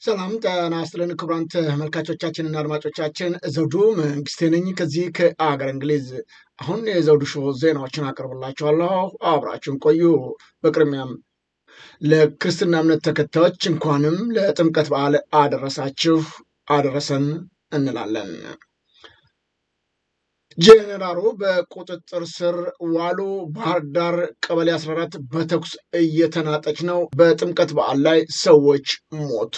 ሰላም ጤና ይስጥልን ክቡራን ተመልካቾቻችንና አድማጮቻችን ዘውዱ መንግስቴ ነኝ ከዚህ ከአገር እንግሊዝ። አሁን የዘውዱ ሾው ዜናዎችን አቀርብላችኋለሁ፣ አብራችሁን ቆዩ። በቅድሚያም ለክርስትና እምነት ተከታዮች እንኳንም ለጥምቀት በዓል አደረሳችሁ አደረሰን እንላለን። ጄኔራሉ በቁጥጥር ስር ዋሉ። ባህር ዳር ቀበሌ 14 በተኩስ እየተናጠች ነው። በጥምቀት በዓል ላይ ሰዎች ሞቱ።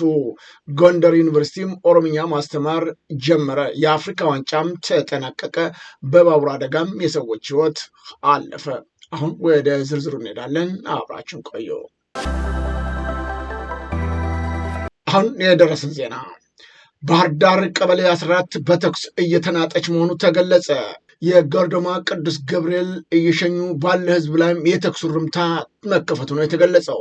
ጎንደር ዩኒቨርሲቲም ኦሮምኛ ማስተማር ጀመረ። የአፍሪካ ዋንጫም ተጠናቀቀ። በባቡር አደጋም የሰዎች ሕይወት አለፈ። አሁን ወደ ዝርዝሩ እንሄዳለን። አብራችን ቆዩ። አሁን የደረሰን ዜና ባህር ዳር ቀበሌ 14 በተኩስ እየተናጠች መሆኑ ተገለጸ። የገርዶማ ቅዱስ ገብርኤል እየሸኙ ባለ ህዝብ ላይም የተኩስ ርምታ መከፈቱ ነው የተገለጸው።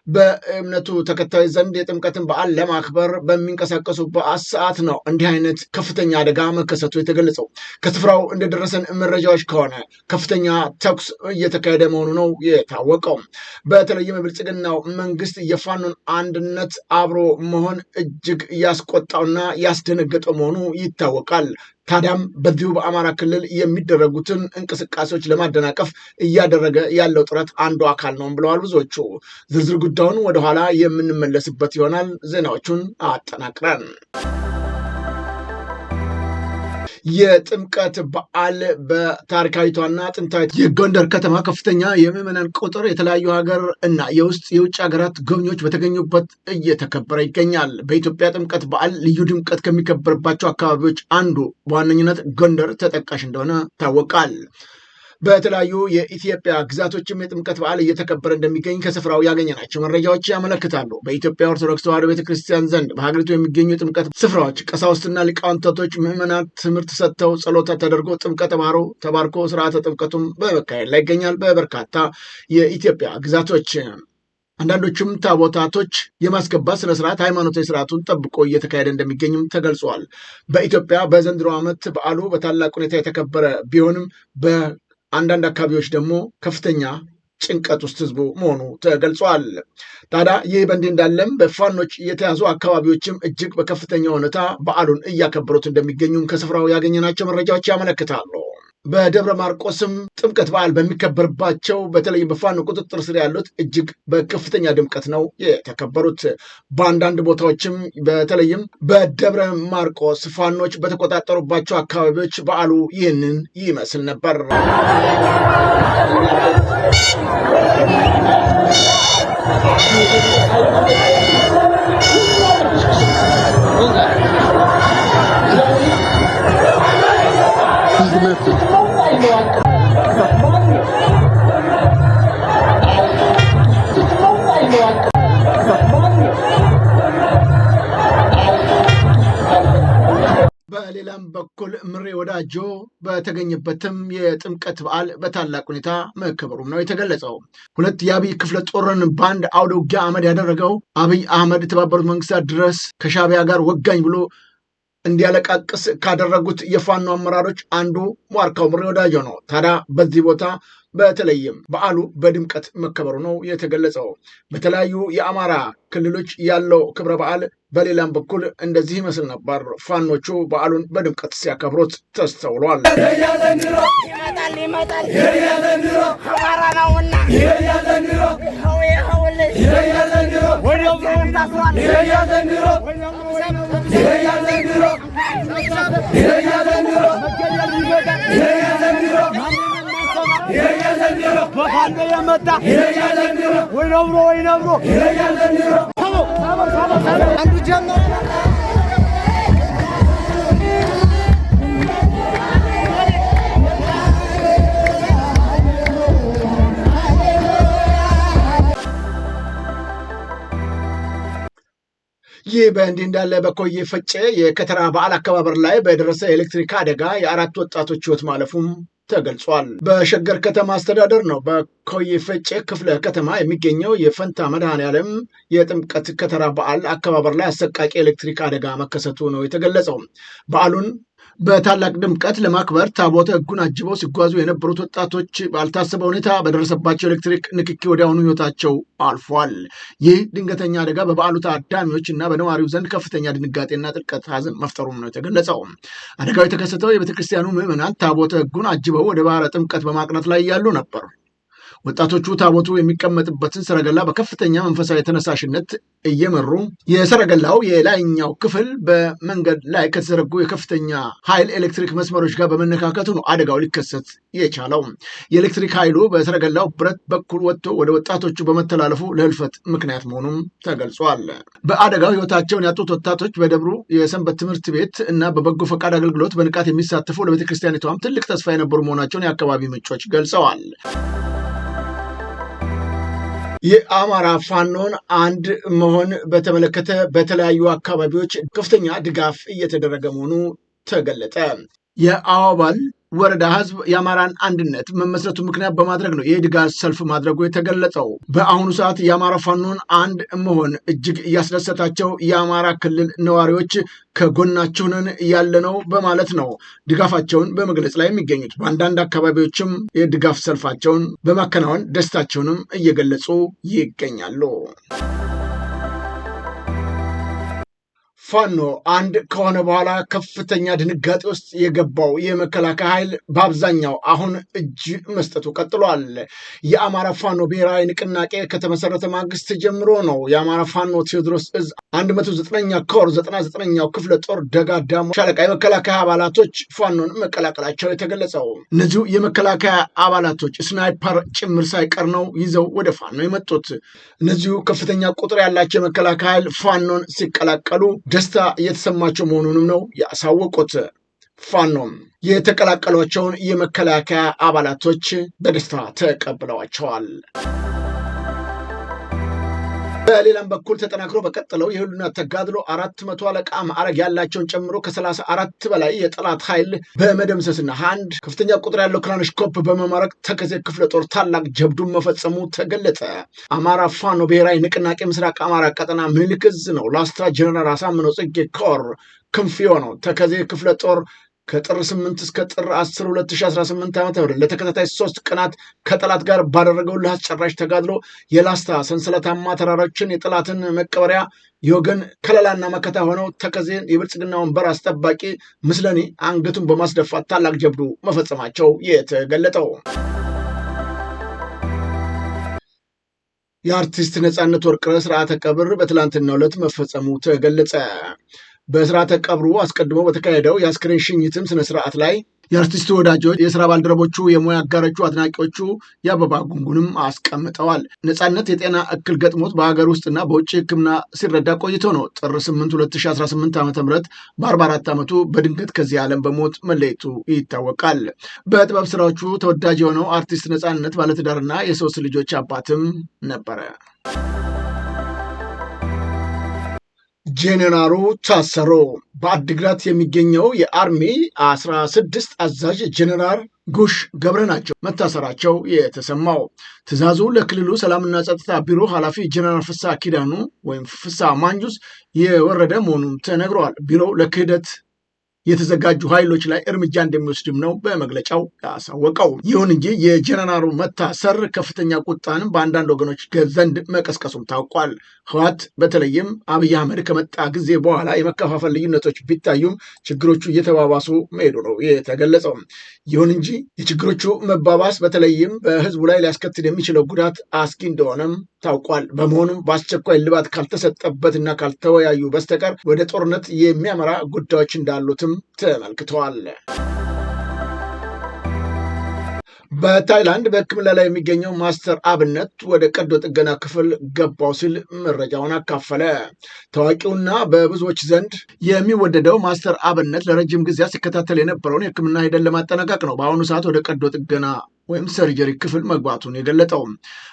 በእምነቱ ተከታይ ዘንድ የጥምቀትን በዓል ለማክበር በሚንቀሳቀሱበት ሰዓት ነው እንዲህ አይነት ከፍተኛ አደጋ መከሰቱ የተገለጸው። ከስፍራው እንደደረሰን መረጃዎች ከሆነ ከፍተኛ ተኩስ እየተካሄደ መሆኑ ነው የታወቀው። በተለይም የብልጽግናው መንግስት የፋኖን አንድነት አብሮ መሆን እጅግ ያስቆጣውና ያስደነገጠው መሆኑ ይታወቃል። ታዲያም በዚሁ በአማራ ክልል የሚደረጉትን እንቅስቃሴዎች ለማደናቀፍ እያደረገ ያለው ጥረት አንዱ አካል ነው ብለዋል ብዙዎቹ። ዝርዝር ጉዳዩን ወደኋላ የምንመለስበት ይሆናል። ዜናዎቹን አጠናቅረን የጥምቀት በዓል በታሪካዊቷና ጥንታዊት የጎንደር ከተማ ከፍተኛ የምዕመናን ቁጥር የተለያዩ ሀገር እና የውስጥ የውጭ ሀገራት ጎብኚዎች በተገኙበት እየተከበረ ይገኛል። በኢትዮጵያ ጥምቀት በዓል ልዩ ድምቀት ከሚከበርባቸው አካባቢዎች አንዱ በዋነኝነት ጎንደር ተጠቃሽ እንደሆነ ይታወቃል። በተለያዩ የኢትዮጵያ ግዛቶችም የጥምቀት በዓል እየተከበረ እንደሚገኝ ከስፍራው ያገኘናቸው መረጃዎች ያመለክታሉ። በኢትዮጵያ ኦርቶዶክስ ተዋሕዶ ቤተክርስቲያን ዘንድ በሀገሪቱ የሚገኙ የጥምቀት ስፍራዎች ቀሳውስትና ሊቃውንቶች ምዕመናት ትምህርት ሰጥተው ጸሎት ተደርጎ ጥምቀተ ባህሩ ተባርኮ ስርዓተ ጥምቀቱም በመካሄድ ላይ ይገኛል። በበርካታ የኢትዮጵያ ግዛቶች አንዳንዶቹም ታቦታቶች የማስገባት ስነስርዓት ሃይማኖታዊ ስርዓቱን ጠብቆ እየተካሄደ እንደሚገኝም ተገልጿል። በኢትዮጵያ በዘንድሮ ዓመት በዓሉ በታላቅ ሁኔታ የተከበረ ቢሆንም አንዳንድ አካባቢዎች ደግሞ ከፍተኛ ጭንቀት ውስጥ ህዝቡ መሆኑ ተገልጿል። ታዲያ ይህ በእንዲህ እንዳለም በፋኖች የተያዙ አካባቢዎችም እጅግ በከፍተኛ ሁኔታ በዓሉን እያከበሩት እንደሚገኙም ከስፍራው ያገኘናቸው መረጃዎች ያመለክታሉ። በደብረ ማርቆስም ጥምቀት በዓል በሚከበርባቸው በተለይም በፋኖ ቁጥጥር ስር ያሉት እጅግ በከፍተኛ ድምቀት ነው የተከበሩት። በአንዳንድ ቦታዎችም በተለይም በደብረ ማርቆስ ፋኖች በተቆጣጠሩባቸው አካባቢዎች በዓሉ ይህንን ይመስል ነበር። በሌላም በኩል ምሬ ወዳጆ በተገኘበትም የጥምቀት በዓል በታላቅ ሁኔታ መከበሩም ነው የተገለጸው። ሁለት የአብይ ክፍለ ጦርን በአንድ አውደ ውጊያ አመድ ያደረገው አብይ አህመድ የተባበሩት መንግስታት ድረስ ከሻዕቢያ ጋር ወጋኝ ብሎ እንዲያለቃቅስ ካደረጉት የፋኖ አመራሮች አንዱ ዋርካው ምሬ ወዳጆ ነው። ታዲያ በዚህ ቦታ በተለይም በዓሉ በድምቀት መከበሩ ነው የተገለጸው። በተለያዩ የአማራ ክልሎች ያለው ክብረ በዓል በሌላም በኩል እንደዚህ ይመስል ነበር። ፋኖቹ በዓሉን በድምቀት ሲያከብሩት ተስተውሏል። ይህ በእንዲህ እንዳለ በኮዬ ፈጬ የከተራ በዓል አከባበር ላይ በደረሰ የኤሌክትሪክ አደጋ የአራት ወጣቶች ሕይወት ማለፉም ተገልጿል። በሸገር ከተማ አስተዳደር ነው በኮዬ ፈጬ ክፍለ ከተማ የሚገኘው የፈንታ መድኃኔዓለም የጥምቀት ከተራ በዓል አከባበር ላይ አሰቃቂ ኤሌክትሪክ አደጋ መከሰቱ ነው የተገለጸው። በዓሉን በታላቅ ድምቀት ለማክበር ታቦተ ሕጉን አጅበው ሲጓዙ የነበሩት ወጣቶች ባልታሰበ ሁኔታ በደረሰባቸው ኤሌክትሪክ ንክኪ ወዲያውኑ ሕይወታቸው አልፏል። ይህ ድንገተኛ አደጋ በበዓሉ ታዳሚዎች እና በነዋሪው ዘንድ ከፍተኛ ድንጋጤና ጥልቀት ሐዘን መፍጠሩም ነው የተገለጸው። አደጋው የተከሰተው የቤተክርስቲያኑ ምዕመናን ታቦተ ሕጉን አጅበው ወደ ባህረ ጥምቀት በማቅናት ላይ ያሉ ነበር። ወጣቶቹ ታቦቱ የሚቀመጥበትን ሰረገላ በከፍተኛ መንፈሳዊ ተነሳሽነት እየመሩ የሰረገላው የላይኛው ክፍል በመንገድ ላይ ከተዘረጉ የከፍተኛ ኃይል ኤሌክትሪክ መስመሮች ጋር በመነካከቱ ነው አደጋው ሊከሰት የቻለው። የኤሌክትሪክ ኃይሉ በሰረገላው ብረት በኩል ወጥቶ ወደ ወጣቶቹ በመተላለፉ ለህልፈት ምክንያት መሆኑም ተገልጿል። በአደጋው ህይወታቸውን ያጡት ወጣቶች በደብሩ የሰንበት ትምህርት ቤት እና በበጎ ፈቃድ አገልግሎት በንቃት የሚሳተፉ ለቤተክርስቲያኒቷም ትልቅ ተስፋ የነበሩ መሆናቸውን የአካባቢ ምንጮች ገልጸዋል። የአማራ ፋኖን አንድ መሆን በተመለከተ በተለያዩ አካባቢዎች ከፍተኛ ድጋፍ እየተደረገ መሆኑ ተገለጠ። የአዋባል ወረዳ ህዝብ የአማራን አንድነት መመስረቱ ምክንያት በማድረግ ነው የድጋፍ ሰልፍ ማድረጉ የተገለጸው። በአሁኑ ሰዓት የአማራ ፋኖን አንድ መሆን እጅግ እያስደሰታቸው የአማራ ክልል ነዋሪዎች ከጎናቸው ነን ያለነው በማለት ነው ድጋፋቸውን በመግለጽ ላይ የሚገኙት። በአንዳንድ አካባቢዎችም የድጋፍ ሰልፋቸውን በማከናወን ደስታቸውንም እየገለጹ ይገኛሉ። ፋኖ አንድ ከሆነ በኋላ ከፍተኛ ድንጋጤ ውስጥ የገባው የመከላከያ ኃይል በአብዛኛው አሁን እጅ መስጠቱ ቀጥሏል። የአማራ ፋኖ ብሔራዊ ንቅናቄ ከተመሰረተ ማግስት ጀምሮ ነው የአማራ ፋኖ ቴዎድሮስ እዝ 109ኛ ኮር 99ኛው ክፍለ ጦር ደጋዳሞ ሻለቃ የመከላከያ አባላቶች ፋኖን መቀላቀላቸው የተገለጸው። እነዚሁ የመከላከያ አባላቶች ስናይፐር ጭምር ሳይቀር ነው ይዘው ወደ ፋኖ የመጡት። እነዚሁ ከፍተኛ ቁጥር ያላቸው የመከላከያ ኃይል ፋኖን ሲቀላቀሉ ደስታ እየተሰማቸው መሆኑንም ነው ያሳወቁት። ፋኖም የተቀላቀሏቸውን የመከላከያ አባላቶች በደስታ ተቀብለዋቸዋል። በሌላም በኩል ተጠናክሮ በቀጠለው የህልውና ተጋድሎ 400 አለቃ ማዕረግ ያላቸውን ጨምሮ ከ34 በላይ የጠላት ኃይል በመደምሰስና አንድ ከፍተኛ ቁጥር ያለው ክላሽንኮቭ በመማረክ ተከዜ ክፍለ ጦር ታላቅ ጀብዱን መፈጸሙ ተገለጸ። አማራ ፋኖ ብሔራዊ ንቅናቄ ምስራቅ አማራ ቀጠና ምኒልክ ዕዝ ነው ላስታ ጀነራል አሳምነው ጽጌ ኮር ክንፍዮ ነው ተከዜ ክፍለ ጦር ከጥር 8 እስከ ጥር 10 2018 ዓ.ም ለተከታታይ 3 ቀናት ከጠላት ጋር ባደረገው ለአስጨራሽ ተጋድሎ የላስታ ሰንሰለታማ ተራሮችን የጠላትን መቀበሪያ የወገን ከለላና መከታ ሆነው ተከዜን የብልጽግና ወንበር አስጠባቂ ምስለኔ አንገቱን በማስደፋት ታላቅ ጀብዱ መፈጸማቸው የተገለጠው። የአርቲስት ነጻነት ወርቅነህ ስርዓተ ቀብር በትላንትናው ዕለት መፈጸሙ ተገለጸ። በስርዓተ ቀብሩ አስቀድሞ በተካሄደው የአስክሬን ሽኝትም ስነስርዓት ላይ የአርቲስቱ ወዳጆች፣ የስራ ባልደረቦቹ፣ የሙያ አጋሮቹ፣ አድናቂዎቹ የአበባ ጉንጉንም አስቀምጠዋል። ነጻነት የጤና እክል ገጥሞት በሀገር ውስጥና በውጭ ሕክምና ሲረዳ ቆይቶ ነው ጥር 8 2018 ዓ.ም በ44 ዓመቱ በድንገት ከዚህ ዓለም በሞት መለየቱ ይታወቃል። በጥበብ ስራዎቹ ተወዳጅ የሆነው አርቲስት ነጻነት ባለትዳርና የሶስት ልጆች አባትም ነበረ። ጄኔራሉ ታሰሩ። በአድግራት የሚገኘው የአርሚ 16 አዛዥ ጄኔራል ጉሽ ገብረ ናቸው መታሰራቸው የተሰማው። ትዕዛዙ ለክልሉ ሰላምና ጸጥታ ቢሮ ኃላፊ ጄኔራል ፍስሐ ኪዳኑ ወይም ፍስሐ ማንጁስ የወረደ መሆኑን ተነግረዋል። ቢሮው ለክህደት የተዘጋጁ ኃይሎች ላይ እርምጃ እንደሚወስድም ነው በመግለጫው ያሳወቀው። ይሁን እንጂ የጀነራሉ መታሰር ከፍተኛ ቁጣንም በአንዳንድ ወገኖች ዘንድ መቀስቀሱም ታውቋል። ህወሓት በተለይም አብይ አህመድ ከመጣ ጊዜ በኋላ የመከፋፈል ልዩነቶች ቢታዩም ችግሮቹ እየተባባሱ መሄዱ ነው የተገለጸው። ይሁን እንጂ የችግሮቹ መባባስ በተለይም በህዝቡ ላይ ሊያስከትል የሚችለው ጉዳት አስጊ እንደሆነም ታውቋል። በመሆኑም በአስቸኳይ ልባት ካልተሰጠበትና ካልተወያዩ በስተቀር ወደ ጦርነት የሚያመራ ጉዳዮች እንዳሉትም ተመልክተዋል። በታይላንድ በሕክምና ላይ የሚገኘው ማስተር አብነት ወደ ቀዶ ጥገና ክፍል ገባው ሲል መረጃውን አካፈለ። ታዋቂውና በብዙዎች ዘንድ የሚወደደው ማስተር አብነት ለረጅም ጊዜ ሲከታተል የነበረውን የሕክምና ሂደት ለማጠናቀቅ ነው በአሁኑ ሰዓት ወደ ቀዶ ጥገና ወይም ሰርጀሪ ክፍል መግባቱን የገለጠው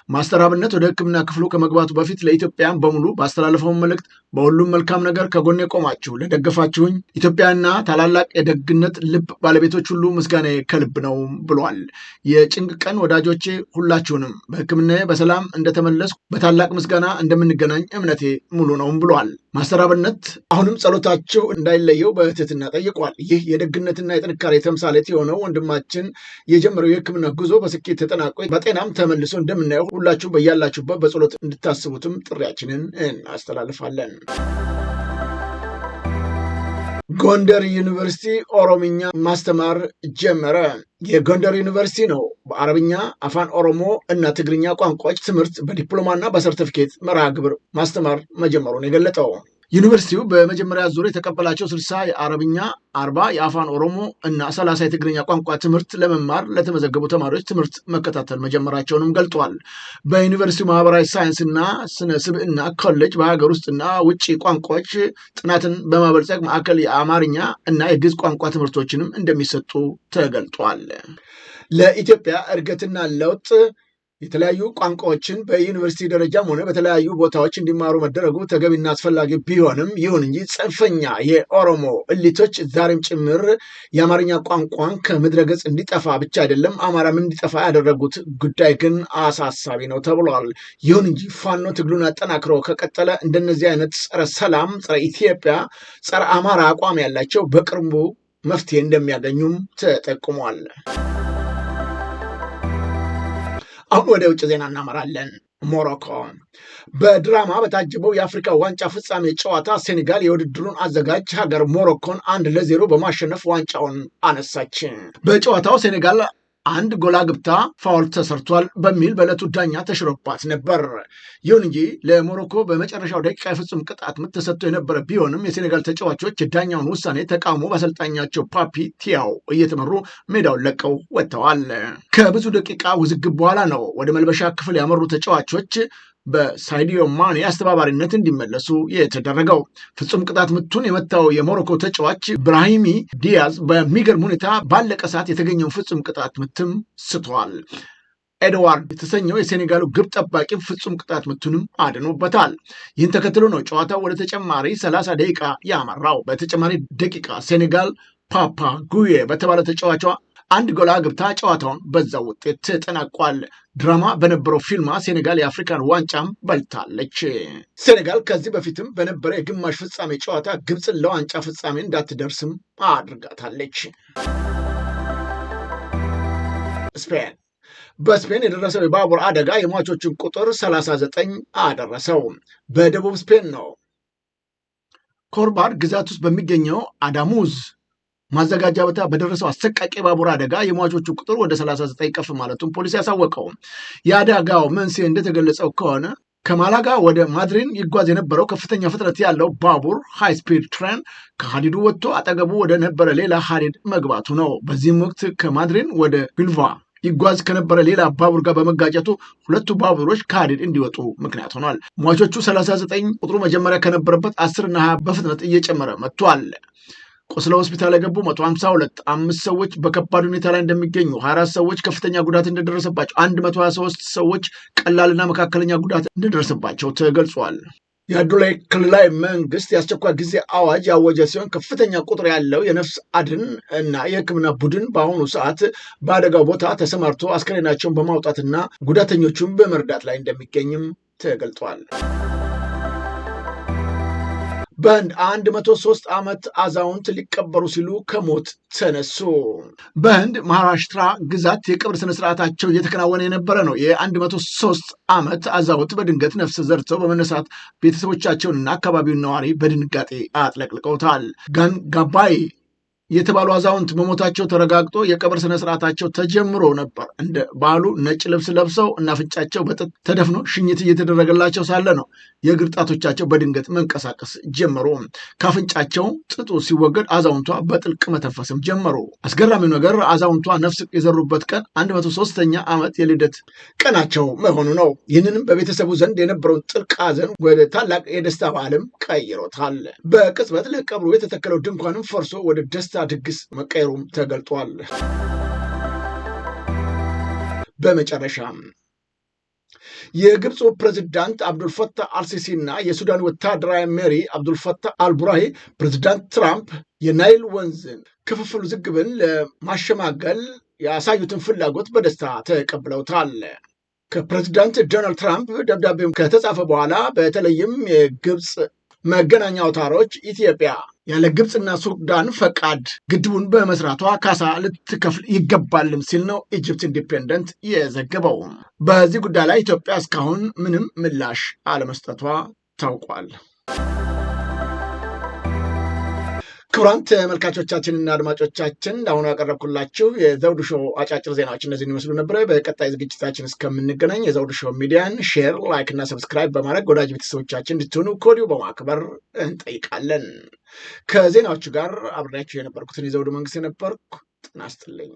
ማስተር አብነት ወደ ሕክምና ክፍሉ ከመግባቱ በፊት ለኢትዮጵያን በሙሉ ባስተላለፈው መልእክት በሁሉም መልካም ነገር ከጎኔ ቆማችሁ ለደገፋችሁኝ ኢትዮጵያና ታላላቅ የደግነት ልብ ባለቤቶች ሁሉ ምስጋና ከልብ ነው ብሏል። የጭንቅ ቀን ወዳጆቼ ሁላችሁንም በሕክምናዬ በሰላም እንደተመለስኩ በታላቅ ምስጋና እንደምንገናኝ እምነቴ ሙሉ ነውም ብሏል። ማስተር አብነት አሁንም ጸሎታቸው እንዳይለየው በትህትና ጠይቋል። ይህ የደግነትና የጥንካሬ ተምሳሌት የሆነው ወንድማችን የጀመረው የሕክምና ጉዞ በስኬት ተጠናቆ በጤናም ተመልሶ እንደምናየው ሁላችሁ በያላችሁበት በጸሎት እንድታስቡትም ጥሪያችንን እናስተላልፋለን። ጎንደር ዩኒቨርሲቲ ኦሮምኛ ማስተማር ጀመረ። የጎንደር ዩኒቨርሲቲ ነው በአረብኛ፣ አፋን ኦሮሞ እና ትግርኛ ቋንቋዎች ትምህርት በዲፕሎማና በሰርቲፊኬት መርሃ ግብር ማስተማር መጀመሩን የገለጠው። ዩኒቨርሲቲው በመጀመሪያ ዙር የተቀበላቸው 60 የአረብኛ፣ 40 የአፋን ኦሮሞ እና 30 የትግርኛ ቋንቋ ትምህርት ለመማር ለተመዘገቡ ተማሪዎች ትምህርት መከታተል መጀመራቸውንም ገልጧል። በዩኒቨርሲቲው ማህበራዊ ሳይንስና ስነ ስብዕና ኮሌጅ በሀገር ውስጥና ውጭ ቋንቋዎች ጥናትን በማበልጸግ ማዕከል የአማርኛ እና የግዕዝ ቋንቋ ትምህርቶችንም እንደሚሰጡ ተገልጧል። ለኢትዮጵያ እድገትና ለውጥ የተለያዩ ቋንቋዎችን በዩኒቨርሲቲ ደረጃም ሆነ በተለያዩ ቦታዎች እንዲማሩ መደረጉ ተገቢና አስፈላጊ ቢሆንም ይሁን እንጂ ጽንፈኛ የኦሮሞ እሊቶች ዛሬም ጭምር የአማርኛ ቋንቋን ከምድረ ገጽ እንዲጠፋ ብቻ አይደለም አማራም እንዲጠፋ ያደረጉት ጉዳይ ግን አሳሳቢ ነው ተብሏል። ይሁን እንጂ ፋኖ ትግሉን አጠናክሮ ከቀጠለ እንደነዚህ አይነት ጸረ ሰላም፣ ጸረ ኢትዮጵያ፣ ጸረ አማራ አቋም ያላቸው በቅርቡ መፍትሄ እንደሚያገኙም ተጠቁሟል። አሁን ወደ ውጭ ዜና እናመራለን። ሞሮኮ በድራማ በታጀበው የአፍሪካ ዋንጫ ፍጻሜ ጨዋታ ሴኔጋል የውድድሩን አዘጋጅ ሀገር ሞሮኮን 1-0 በማሸነፍ ዋንጫውን አነሳች። በጨዋታው ሴኔጋል አንድ ጎል አግብታ ፋውል ተሰርቷል በሚል በዕለቱ ዳኛ ተሽሮባት ነበር። ይሁን እንጂ ለሞሮኮ በመጨረሻው ደቂቃ የፍጹም ቅጣት ምት ተሰጥቶ የነበረ ቢሆንም የሴኔጋል ተጫዋቾች የዳኛውን ውሳኔ ተቃውሞ በአሰልጣኛቸው ፓፒ ቲያው እየተመሩ ሜዳውን ለቀው ወጥተዋል። ከብዙ ደቂቃ ውዝግብ በኋላ ነው ወደ መልበሻ ክፍል ያመሩ ተጫዋቾች በሳዲዮ ማኔ አስተባባሪነት እንዲመለሱ የተደረገው። ፍጹም ቅጣት ምቱን የመታው የሞሮኮ ተጫዋች ብራሂሚ ዲያዝ በሚገርም ሁኔታ ባለቀ ሰዓት የተገኘውን ፍጹም ቅጣት ምትም ስቷል። ኤድዋርድ የተሰኘው የሴኔጋሉ ግብ ጠባቂ ፍጹም ቅጣት ምቱንም አድኖበታል። ይህን ተከትሎ ነው ጨዋታው ወደ ተጨማሪ 30 ደቂቃ ያመራው። በተጨማሪ ደቂቃ ሴኔጋል ፓፓ ጉዬ በተባለ ተጫዋቿ አንድ ጎል አግብታ ጨዋታውን በዛው ውጤት ተጠናቋል። ድራማ በነበረው ፊልማ ሴኔጋል የአፍሪካን ዋንጫም በልታለች። ሴኔጋል ከዚህ በፊትም በነበረ የግማሽ ፍጻሜ ጨዋታ ግብፅን ለዋንጫ ፍጻሜ እንዳትደርስም አድርጋታለች። ስፔን በስፔን የደረሰው የባቡር አደጋ የሟቾችን ቁጥር 39 አደረሰው። በደቡብ ስፔን ነው ኮርባር ግዛት ውስጥ በሚገኘው አዳሙዝ ማዘጋጃ ቦታ በደረሰው አሰቃቂ ባቡር አደጋ የሟቾቹ ቁጥር ወደ 39 ከፍ ማለቱን ፖሊስ ያሳወቀው። የአደጋው መንስኤ እንደተገለጸው ከሆነ ከማላጋ ወደ ማድሪድ ይጓዝ የነበረው ከፍተኛ ፍጥነት ያለው ባቡር ሃይ ስፒድ ትሬን ከሀዲዱ ወጥቶ አጠገቡ ወደ ነበረ ሌላ ሀዲድ መግባቱ ነው። በዚህም ወቅት ከማድሪድ ወደ ቢልቫ ይጓዝ ከነበረ ሌላ ባቡር ጋር በመጋጨቱ ሁለቱ ባቡሮች ከሀዲድ እንዲወጡ ምክንያት ሆኗል። ሟቾቹ 39 ቁጥሩ መጀመሪያ ከነበረበት 10 እና 20 በፍጥነት እየጨመረ መጥቷል። ቆስለ ሆስፒታል የገቡ 152 5 ሰዎች በከባድ ሁኔታ ላይ እንደሚገኙ 24 ሰዎች ከፍተኛ ጉዳት እንደደረሰባቸው 123 ሰዎች ቀላልና መካከለኛ ጉዳት እንደደረሰባቸው ተገልጿል። የአዶላይ ክልላዊ መንግስት የአስቸኳይ ጊዜ አዋጅ ያወጀ ሲሆን ከፍተኛ ቁጥር ያለው የነፍስ አድን እና የሕክምና ቡድን በአሁኑ ሰዓት በአደጋው ቦታ ተሰማርቶ አስከሬናቸውን በማውጣትና ጉዳተኞቹን በመርዳት ላይ እንደሚገኝም ተገልጿል። በህንድ 103 ዓመት አዛውንት ሊቀበሩ ሲሉ ከሞት ተነሱ። በህንድ ማሃራሽትራ ግዛት የቀብር ስነስርዓታቸው እየተከናወነ የነበረ ነው። የ103 ዓመት አዛውንት በድንገት ነፍስ ዘርተው በመነሳት ቤተሰቦቻቸውንና አካባቢውን ነዋሪ በድንጋጤ አጥለቅልቀውታል። ጋንጋባይ የተባሉ አዛውንት መሞታቸው ተረጋግጦ የቀብር ስነስርዓታቸው ተጀምሮ ነበር። እንደ ባህሉ ነጭ ልብስ ለብሰው እና አፍንጫቸው በጥጥ ተደፍኖ ሽኝት እየተደረገላቸው ሳለ ነው የእግር ጣቶቻቸው በድንገት መንቀሳቀስ ጀመሩ። ካፍንጫቸው ጥጡ ሲወገድ አዛውንቷ በጥልቅ መተንፈስም ጀመሩ። አስገራሚው ነገር አዛውንቷ ነፍስ የዘሩበት ቀን 103ኛ ዓመት የልደት ቀናቸው መሆኑ ነው። ይህንንም በቤተሰቡ ዘንድ የነበረውን ጥልቅ ሐዘን ወደ ታላቅ የደስታ በዓልም ቀይሮታል። በቅጽበት ለቀብሩ የተተከለው ድንኳንም ፈርሶ ወደ ደስታ ድግስ መቀየሩም ተገልጧል። በመጨረሻም የግብፁ ፕሬዝዳንት አብዱልፈታህ አልሲሲ እና የሱዳን ወታደራዊ መሪ አብዱልፈታህ አልቡራሂ ፕሬዝዳንት ትራምፕ የናይል ወንዝን ክፍፍል ውዝግብን ለማሸማገል ያሳዩትን ፍላጎት በደስታ ተቀብለውታል። ከፕሬዝዳንት ዶናልድ ትራምፕ ደብዳቤው ከተጻፈ በኋላ በተለይም የግብፅ መገናኛ አውታሮች ኢትዮጵያ ያለ ግብፅና ሱዳን ፈቃድ ግድቡን በመስራቷ ካሳ ልትከፍል ይገባልም ሲል ነው ኢጅፕት ኢንዲፔንደንት የዘገበው። በዚህ ጉዳይ ላይ ኢትዮጵያ እስካሁን ምንም ምላሽ አለመስጠቷ ታውቋል። ክቡራን ተመልካቾቻችንና አድማጮቻችን ለአሁኑ ያቀረብኩላችሁ የዘውዱ ሾው አጫጭር ዜናዎች እነዚህን ይመስሉ ነበር። በቀጣይ ዝግጅታችን እስከምንገናኝ የዘውዱ ሾው ሚዲያን ሼር፣ ላይክ እና ሰብስክራይብ በማድረግ ወዳጅ ቤተሰቦቻችን እንድትሆኑ ከወዲሁ በማክበር እንጠይቃለን። ከዜናዎቹ ጋር አብሬያችሁ የነበርኩትን የዘውዱ መንግስት የነበርኩ። ጤና ይስጥልኝ።